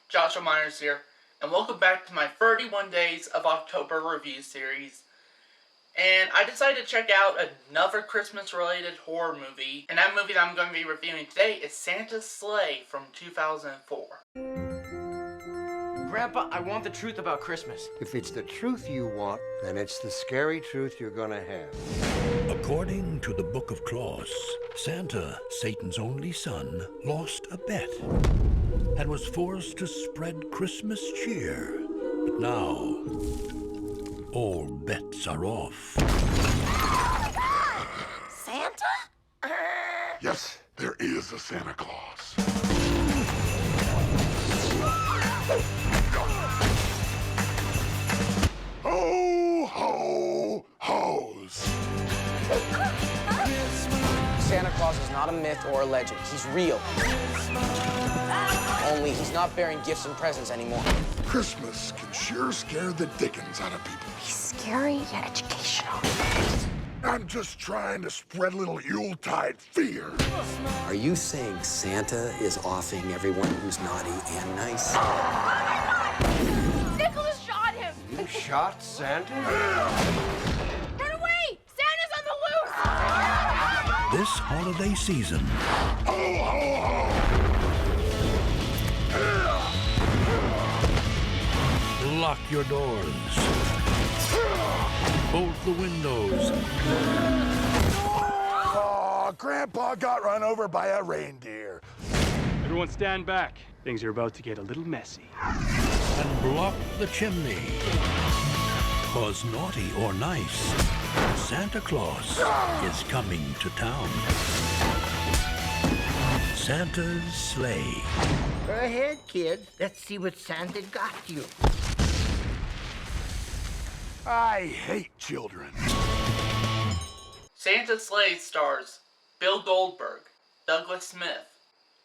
Joshua Myers here, and welcome back to my 31 Days of October review series. And I decided to check out another Christmas-related horror movie, and that movie that I'm going to be reviewing today is Santa's Sleigh from 2004. Grandpa, I want the truth about Christmas. If it's the truth you want, then it's the scary truth you're gonna have. According to the Book of Claus, Santa, Satan's only son, lost a bet and was forced to spread Christmas cheer. But now, all bets are off. Santa? Yes, there is a Santa Claus. Ho, ho, hos. Santa Claus is not a myth or a legend. He's real. Only he's not bearing gifts and presents anymore. Christmas can sure scare the dickens out of people. He's scary yet educational. I'm just trying to spread a little Yuletide fear. Are you saying Santa is offing everyone who's naughty and nice? Nicholas shot him! You shot Santa? Run away! Santa's on the loose! This holiday season, Ho, ho, ho. lock your doors, bolt the windows, Aw, Grandpa got run over by a reindeer. Everyone stand back. Things are about to get a little messy. and block the chimney. 'Cause naughty or nice, Santa Claus is coming to town. Santa's Sleigh. Go ahead, kid. Let's see what Santa got you. I hate children. Santa's Sleigh stars Bill Goldberg, Douglas Smith,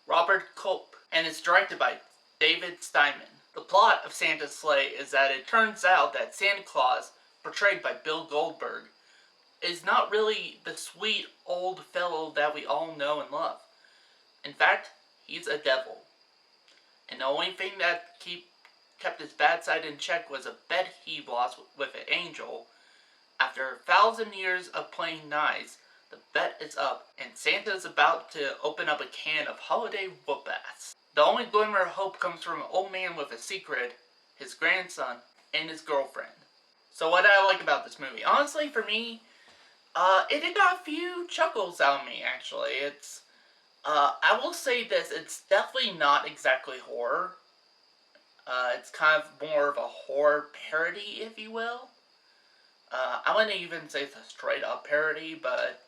Robert Culp, and is directed by David Steinman. The plot of Santa's Sleigh is that it turns out that Santa Claus, portrayed by Bill Goldberg, is not really the sweet old fellow that we all know and love. In fact, he's a devil. And the only thing that kept his bad side in check was a bet he lost with an angel. After 1,000 years of playing nice, the bet is up, and Santa's about to open up a can of holiday whoop-ass. The only glimmer of hope comes from an old man with a secret, his grandson, and his girlfriend. So what I like about this movie? Honestly, for me, it got a few chuckles out of me, actually. I will say this, it's definitely not exactly horror. It's kind of more of a horror parody, if you will. I wouldn't even say it's a straight-up parody, but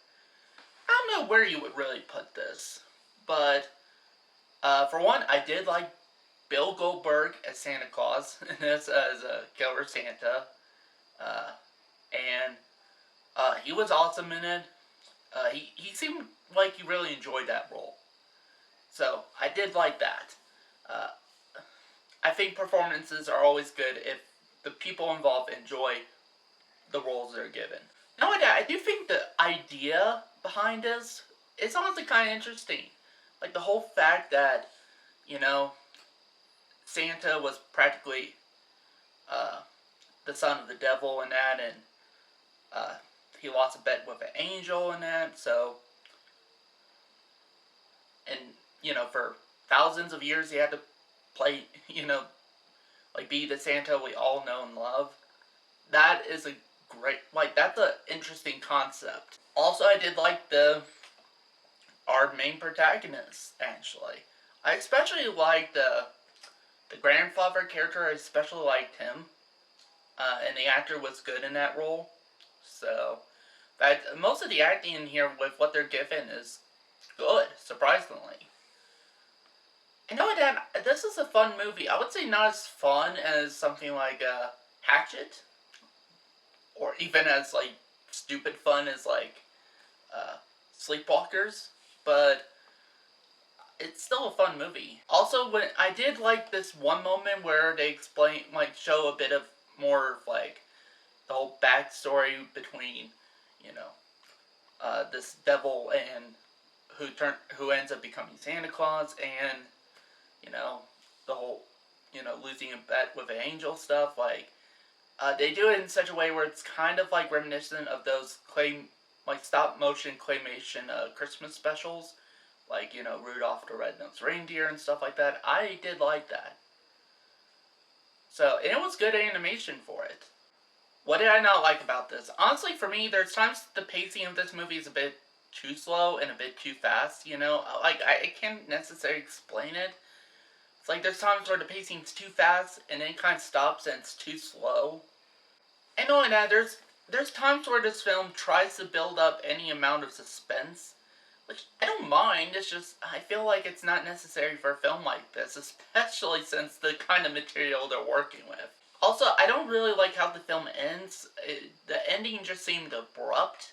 I don't know where you would really put this. But, for one, I did like Bill Goldberg as Santa Claus, and this as a killer Santa. And he was awesome in it. He seemed like he really enjoyed that role. So, I did like that. I think performances are always good if the people involved enjoy the roles they're given. Not only that, I do think the idea behind this is honestly kind of interesting. Like the whole fact that, Santa was practically the son of the devil and that, and he lost a bet with an angel and that, so, and, for thousands of years he had to play, be the Santa we all know and love. That is a great, that's an interesting concept. Also, I did like our main protagonist, actually. I especially liked the grandfather character. I especially liked him. And the actor was good in that role. So, in fact, most of the acting in here with what they're given is good, surprisingly. This is a fun movie. I would say not as fun as something like Hatchet. Or even as, stupid fun as, Sleepwalkers. But it's still a fun movie. Also, when I did like this one moment where they show a bit of more of, the whole backstory between, this devil and who ends up becoming Santa Claus, and, the whole losing a bet with an angel stuff. Like, they do it in such a way where it's kind of like reminiscent of those stop motion claymation Christmas specials, like Rudolph the Red-Nosed Reindeer and stuff like that. I did like that. So, and it was good animation for it. What did I not like about this? Honestly, for me, there's times the pacing of this movie is a bit too slow and a bit too fast, Like, I can't necessarily explain it. It's like there's times where the pacing's too fast and then it kind of stops and it's too slow. And knowing that, there's times where this film tries to build up any amount of suspense, which I don't mind. It's just, I feel like it's not necessary for a film like this, especially since the kind of material they're working with. Also, I don't really like how the film ends. The ending just seemed abrupt.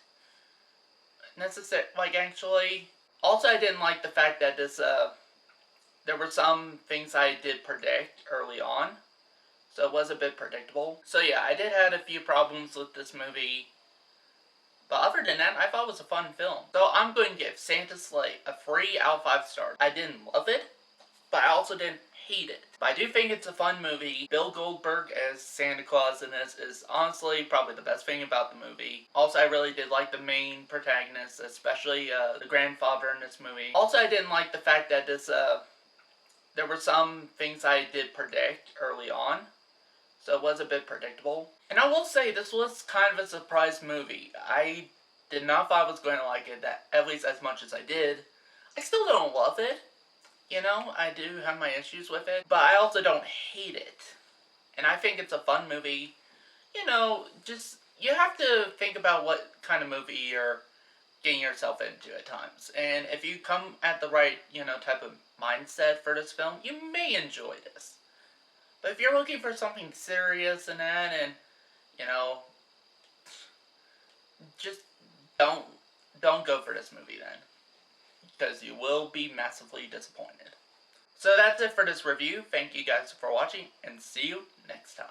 Actually. Also, I didn't like the fact that there were some things I did predict early on. So it was a bit predictable. So yeah, I did have a few problems with this movie. But other than that, I thought it was a fun film. So I'm going to give Santa's Sleigh a 3 out of 5 stars. I didn't love it, but I also didn't hate it. But I do think it's a fun movie. Bill Goldberg as Santa Claus in this is honestly probably the best thing about the movie. Also, I really did like the main protagonist, especially the grandfather in this movie. Also, I didn't like the fact that there were some things I did predict early on. So it was a bit predictable. And I will say, this was kind of a surprise movie. I did not thought I was going to like it, at least as much as I did. I still don't love it. I do have my issues with it. But I also don't hate it. And I think it's a fun movie. Just, you have to think about what kind of movie you're getting yourself into at times. And if you come at the right, type of mindset for this film, you may enjoy this. But if you're looking for something serious and that, and, just don't go for this movie then. Because you will be massively disappointed. So that's it for this review. Thank you guys for watching, and see you next time.